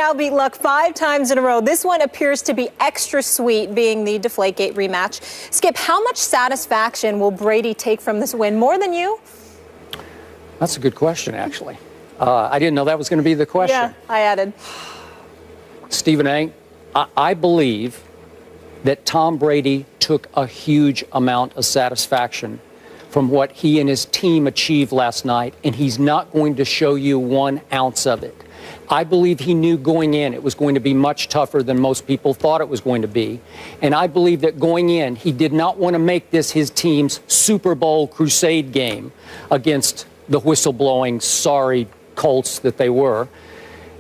now beat Luck 5 times in a row. This one appears to be extra sweet, being the Deflategate rematch. Skip, how much satisfaction will Brady take from this win? More than you? That's a good question, actually. I didn't know that was going to be the question. Yeah, I added. Stephen A., I believe that Tom Brady took a huge amount of satisfaction from what he and his team achieved last night, and he's not going to show you 1 ounce of it. I believe he knew going in it was going to be much tougher than most people thought it was going to be. And I believe that going in, he did not want to make this his team's Super Bowl crusade game against the whistleblowing, sorry Colts that they were.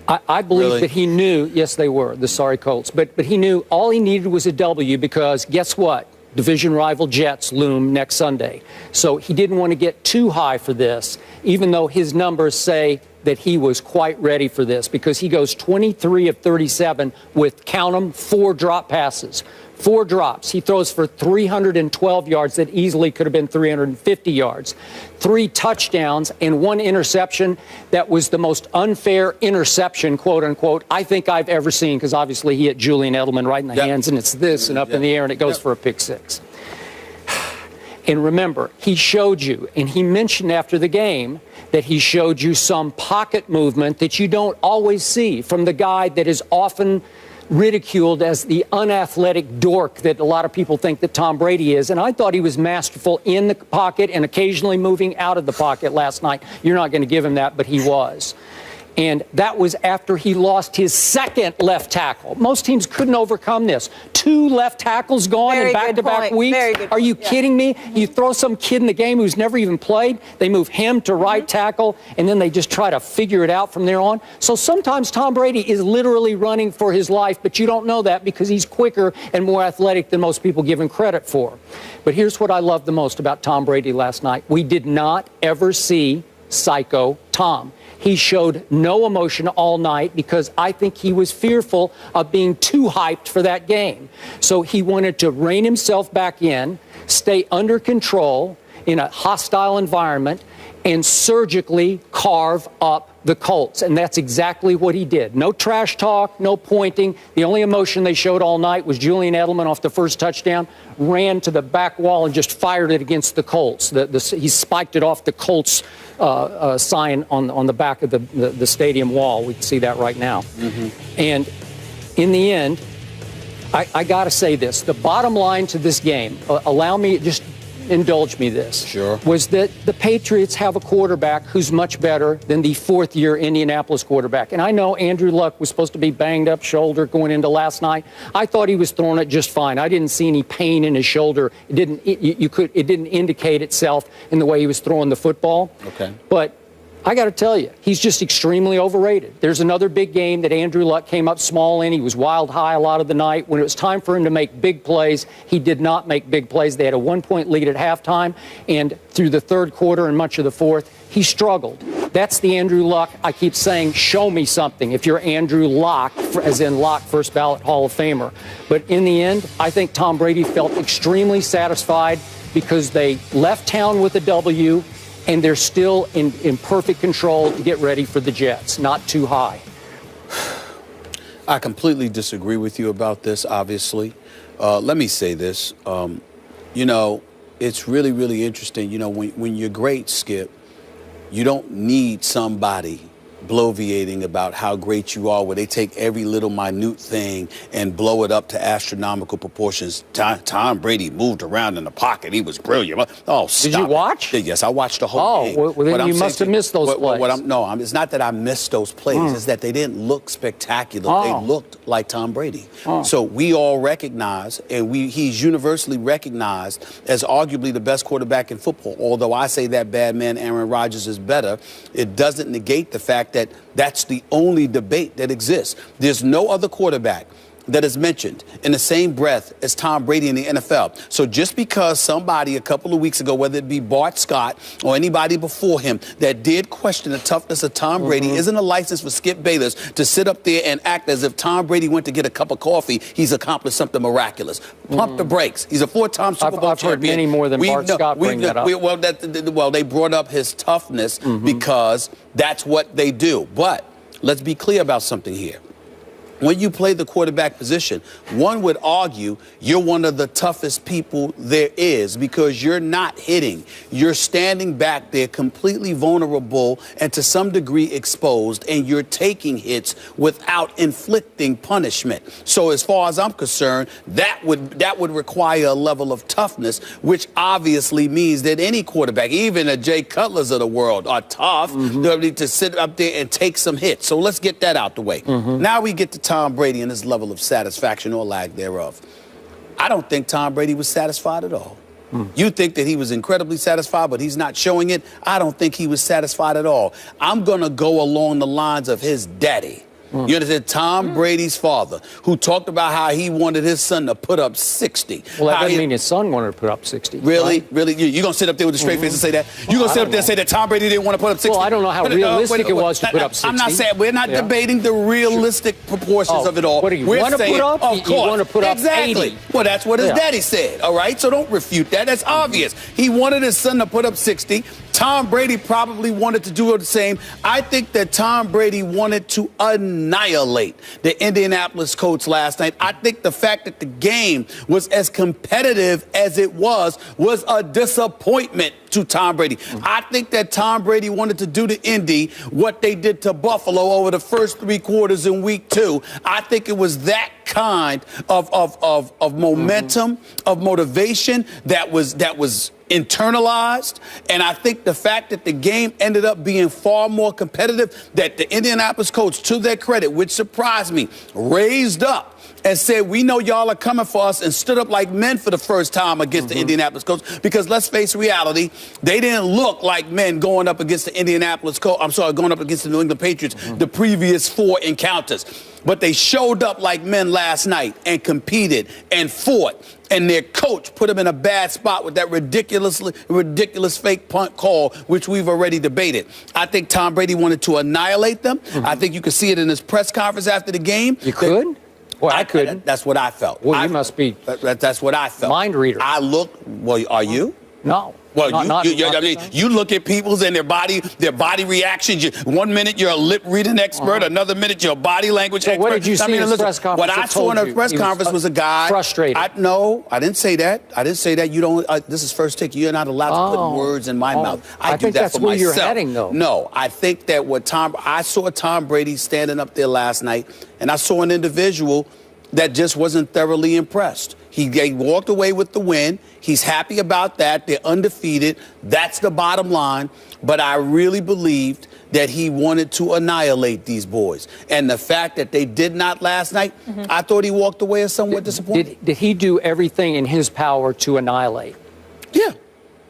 I believe that he knew, yes, they were, the sorry Colts, but he knew all he needed was a W because guess what? Division rival Jets loom next Sunday. So he didn't want to get too high for this, even though his numbers say that he was quite ready for this because he goes 23 of 37 with, count them, 4 drop passes. 4 drops. He throws for 312 yards that easily could have been 350 yards. 3 touchdowns and 1 interception that was the most unfair interception, quote unquote, I think I've ever seen because obviously he hit Julian Edelman right in the hands and it's this and up in the air and it goes for a pick 6. And remember, he showed you, and he mentioned after the game that he showed you some pocket movement that you don't always see from the guy that is often ridiculed as the unathletic dork that a lot of people think that Tom Brady is. And I thought he was masterful in the pocket and occasionally moving out of the pocket last night. You're not going to give him that, but he was. And that was after he lost his 2nd left tackle. Most teams couldn't overcome this. 2 left tackles gone in back-to-back weeks. Are you kidding me? You throw some kid in the game who's never even played, they move him to right tackle, and then they just try to figure it out from there on. So sometimes Tom Brady is literally running for his life, but you don't know that because he's quicker and more athletic than most people give him credit for. But here's what I love the most about Tom Brady last night. We did not ever see Psycho Tom. He showed no emotion all night because I think he was fearful of being too hyped for that game. So he wanted to rein himself back in, stay under control in a hostile environment, and surgically carve up the Colts. And that's exactly what he did. No trash talk, no pointing. The only emotion they showed all night was Julian Edelman off the first touchdown, ran to the back wall and just fired it against the Colts. He spiked it off the Colts sign on the back of the stadium wall. We can see that right now. And in the end, I got to say this. The bottom line to this game, allow me, just indulge me this, was that the Patriots have a quarterback who's much better than the 4th-year Indianapolis quarterback. And I know Andrew Luck was supposed to be banged up shoulder going into last night. I thought he was throwing it just fine. I didn't see any pain in his shoulder. It didn't indicate itself in the way he was throwing the football. But I got to tell you, he's just extremely overrated. There's another big game that Andrew Luck came up small in. He was wild high a lot of the night. When it was time for him to make big plays, he did not make big plays. They had a 1-point lead at halftime, and through the 3rd quarter and much of the 4th, he struggled. That's the Andrew Luck. I keep saying, show me something if you're Andrew Luck, as in Luck, first ballot Hall of Famer. But in the end, I think Tom Brady felt extremely satisfied because they left town with a W, and they're still in perfect control to get ready for the Jets, not too high. I completely disagree with you about this, obviously. Let me say this. You know, it's really, really interesting. You know, when you're great, Skip, you don't need somebody bloviating about how great you are, where they take every little minute thing and blow it up to astronomical proportions. Tom Brady moved around in the pocket. He was brilliant. Oh, stop. Did you watch? Yes, I watched the whole game. Well, then you must have missed those plays. It's not that I missed those plays. It's that they didn't look spectacular. They looked like Tom Brady. So we all recognize, and he's universally recognized as arguably the best quarterback in football. Although I say that bad man Aaron Rodgers is better, it doesn't negate the fact that that's the only debate that exists. There's no other quarterback that is mentioned in the same breath as Tom Brady in the NFL. So just because somebody a couple of weeks ago, whether it be Bart Scott or anybody before him, that did question the toughness of Tom Brady, isn't a license for Skip Bayless to sit up there and act as if Tom Brady went to get a cup of coffee, he's accomplished something miraculous. Pump the brakes. He's a 4-time Super Bowl champion. I've heard many more than Bart Scott bring that up. Well, they brought up his toughness because that's what they do. But let's be clear about something here. when you play the quarterback position, one would argue you're one of the toughest people there is because you're not hitting. You're standing back there completely vulnerable and to some degree exposed, and you're taking hits without inflicting punishment. So as far as I'm concerned, that would require a level of toughness, which obviously means that any quarterback, even the Jay Cutlers of the world, are tough to sit up there and take some hits. So let's get that out the way. Now we get to Tom Brady and his level of satisfaction or lack thereof. I don't think Tom Brady was satisfied at all. You think that he was incredibly satisfied, but he's not showing it? I don't think he was satisfied at all. I'm going to go along the lines of his daddy. You understand? Tom Brady's father, who talked about how he wanted his son to put up 60. Well, that doesn't mean his son wanted to put up 60. Really? Right? Really? You're going to sit up there with a straight face and say that? You're going to sit up there and say that Tom Brady didn't want to put up 60? Well, I don't know how realistic it was to put up 60. I'm not saying, we're not debating the realistic proportions of it all. What do you want to put up? Of course. You want to put up exactly. 80. Well, that's what his daddy said, all right? So don't refute that. That's obvious. He wanted his son to put up 60. Tom Brady probably wanted to do the same. I think that Tom Brady wanted to annihilate the Indianapolis Colts last night. I think the fact that the game was as competitive as it was a disappointment to Tom Brady. I think that Tom Brady wanted to do to Indy what they did to Buffalo over the first 3 quarters in week 2. I think it was that kind of momentum, of motivation that was internalized. And I think the fact that the game ended up being far more competitive, that the Indianapolis Colts, to their credit, which surprised me, raised up and said, we know y'all are coming for us, and stood up like men for the first time against the Indianapolis Colts. Because let's face reality, they didn't look like men going up against the Indianapolis Colts. I'm sorry, going up against the New England Patriots the previous 4 encounters. But they showed up like men last night and competed and fought. And their coach put them in a bad spot with that ridiculous fake punt call, which we've already debated. I think Tom Brady wanted to annihilate them. I think you could see it in his press conference after the game. You could? Well, I couldn't. That's what I felt. Well, you must be. That's what I felt. Mind reader. I look. Well, are you? No. Well, I mean, you look at people's and their body reactions. 1 minute you're a lip reading expert, another minute you're a body language expert. What did you see in his press conference? What I saw in a press conference was a guy frustrated. No, I didn't say that. I didn't say that. You don't. This is first take. You're not allowed to put words in my mouth. I do think that that's for where myself. you're heading, though. No, I think that I saw Tom Brady standing up there last night, and I saw an individual that just wasn't thoroughly impressed. He walked away with the win. He's happy about that. They're undefeated. That's the bottom line. But I really believed that he wanted to annihilate these boys. And the fact that they did not last night, I thought he walked away as somewhat disappointed. Did he do everything in his power to annihilate? Yeah.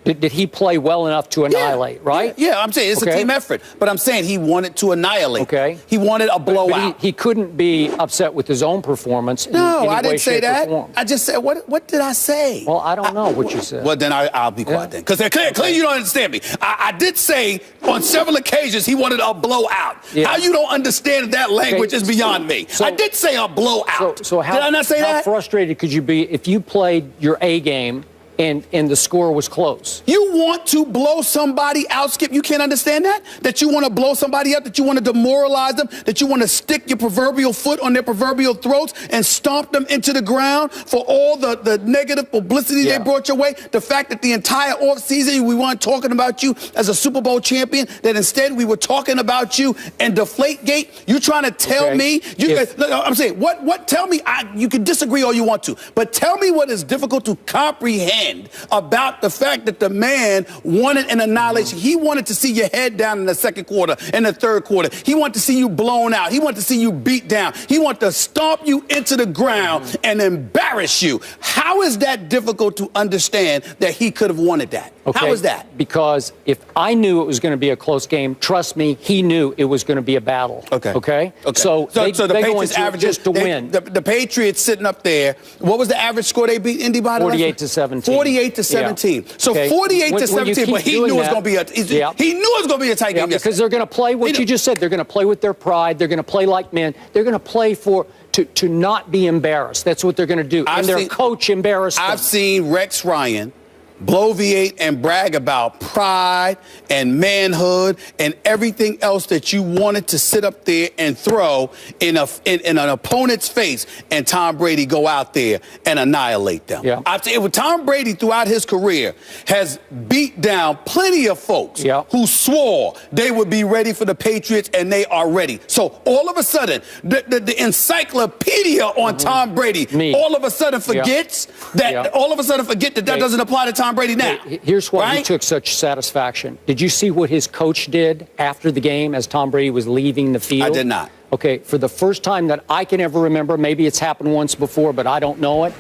Did he play well enough to annihilate, right? Yeah, I'm saying it's a team effort. But I'm saying he wanted to annihilate. Okay. He wanted a blowout. But he couldn't be upset with his own performance in any way, I didn't say shape, that. or form. I just said, what did I say? Well, I don't know what you said. Well, then I'll be quiet then. Because clearly you don't understand me. I did say on several occasions he wanted a blowout. Yeah. How you don't understand that language is beyond me. I did say a blowout. So how, did I not say that? How frustrated could you be if you played your A game and the score was close? You want to blow somebody out, Skip? You can't understand that? That you want to blow somebody up, that you want to demoralize them, that you want to stick your proverbial foot on their proverbial throats and stomp them into the ground for all the negative publicity they brought your way? The fact that the entire offseason we weren't talking about you as a Super Bowl champion, that instead we were talking about you and Deflategate? You trying to tell me? I'm saying, what? Tell me, you can disagree all you want to, but tell me what is difficult to comprehend about the fact that the man wanted an annihilation. He wanted to see your head down in the second quarter and the third quarter. He wanted to see you blown out. He wanted to see you beat down. He wanted to stomp you into the ground and embarrass you. How is that difficult to understand that he could have wanted that? Okay. How is that? Because if I knew it was going to be a close game, trust me, he knew it was going to be a battle. Okay. So the Patriots average just to win. The Patriots sitting up there. What was the average score they beat Indy by? 48-17. 48-17. Yeah. So 48-17, but he knew it was going to be he knew it was going to be a tight game. Because they're going to play what you just said. They're going to play with their pride. They're going to play like men. They're going to play to not be embarrassed. That's what they're going to do. And their coach embarrassed them. I've seen Rex Ryan bloviate and brag about pride and manhood and everything else that you wanted to sit up there and throw in an opponent's face, and Tom Brady go out there and annihilate them. Yeah. I've said, well, Tom Brady throughout his career has beat down plenty of folks who swore they would be ready for the Patriots, and they are ready. So all of a sudden, the encyclopedia on Tom Brady all of a sudden forgets that that doesn't apply to Tom Brady now. Here's why he took such satisfaction. Did you see what his coach did after the game as Tom Brady was leaving the field? I did not. Okay, for the first time that I can ever remember, maybe it's happened once before, but I don't know it,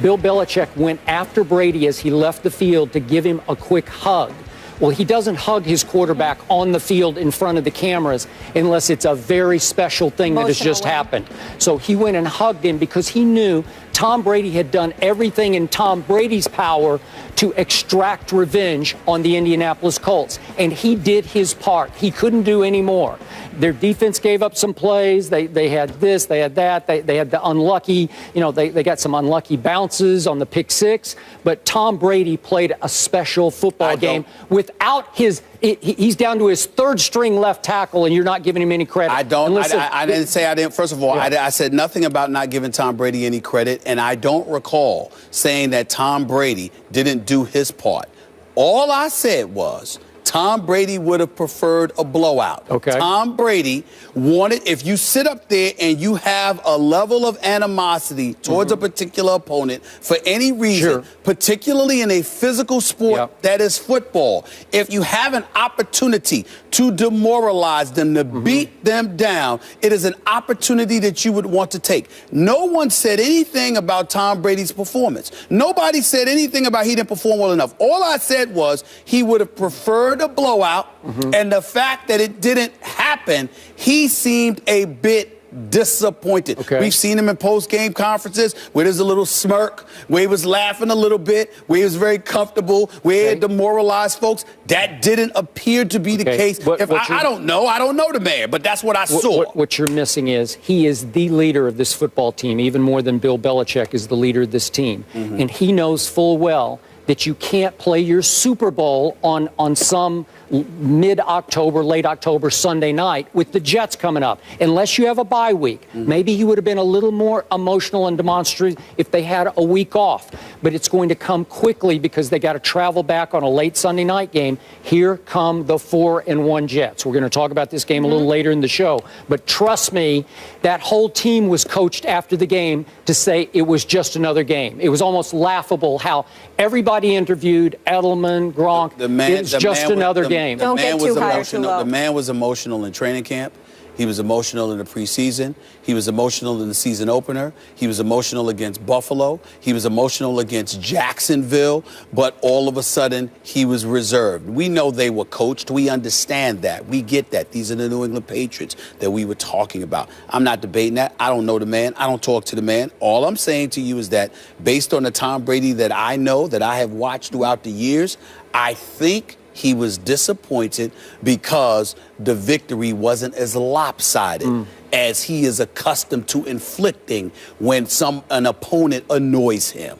Bill Belichick went after Brady as he left the field to give him a quick hug. Well, he doesn't hug his quarterback on the field in front of the cameras unless it's a very special thing that has just happened. So he went and hugged him because he knew Tom Brady had done everything in Tom Brady's power to extract revenge on the Indianapolis Colts. And he did his part. He couldn't do any more. Their defense gave up some plays. They had this, they had that. They had the unlucky, they got some unlucky bounces on the pick six. But Tom Brady played a special football game without he's down to his third string left tackle, and you're not giving him any credit. I didn't say I didn't. First of all, I said nothing about not giving Tom Brady any credit, and I don't recall saying that Tom Brady didn't do his part. All I said was Tom Brady would have preferred a blowout. Okay. Tom Brady wanted, if you sit up there and you have a level of animosity towards a particular opponent for any reason, particularly in a physical sport that is football, if you have an opportunity to demoralize them, to beat them down, it is an opportunity that you would want to take. No one said anything about Tom Brady's performance. Nobody said anything about he didn't perform well enough. All I said was he would have preferred a blowout, and the fact that it didn't happen, he seemed a bit disappointed. We've seen him in post-game conferences where there's a little smirk, where he was laughing a little bit, where he was very comfortable, where he had demoralized folks. That didn't appear to be the case. I don't know the man, but that's what I saw. What you're missing is he is the leader of this football team, even more than Bill Belichick is the leader of this team. And he knows full well that you can't play your Super Bowl on some mid-October, late October Sunday night with the Jets coming up, unless you have a bye week. Maybe he would have been a little more emotional and demonstrative if they had a week off. But it's going to come quickly because they got to travel back on a late Sunday night game. Here come the 4-1 Jets. We're going to talk about this game a little later in the show. But trust me, that whole team was coached after the game to say it was just another game. It was almost laughable how everybody interviewed, Edelman, Gronk, it's just another game. Don't get too high or too low. The man was emotional in training camp. He was emotional in the preseason. He was emotional in the season opener. He was emotional against Buffalo. He was emotional against Jacksonville. But all of a sudden, he was reserved. We know they were coached. We understand that. We get that. These are the New England Patriots that we were talking about. I'm not debating that. I don't know the man. I don't talk to the man. All I'm saying to you is that based on the Tom Brady that I know, that I have watched throughout the years, I think he was disappointed because the victory wasn't as lopsided as he is accustomed to inflicting when an opponent annoys him.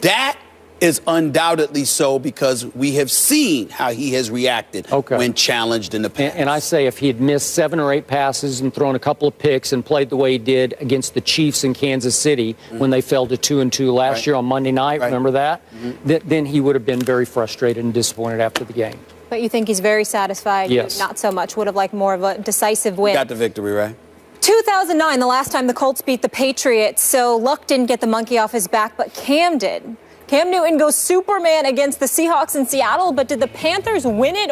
That is undoubtedly so because we have seen how he has reacted when challenged in the past. And I say if he had missed 7 or 8 passes and thrown a couple of picks and played the way he did against the Chiefs in Kansas City when they fell to 2-2 last year on Monday night, remember that? Then he would have been very frustrated and disappointed after the game. But you think he's very satisfied? Yes. Not so much. Would have liked more of a decisive win. Got the victory, right? 2009, the last time the Colts beat the Patriots, so Luck didn't get the monkey off his back, but Cam did. Cam Newton goes Superman against the Seahawks in Seattle, but did the Panthers win it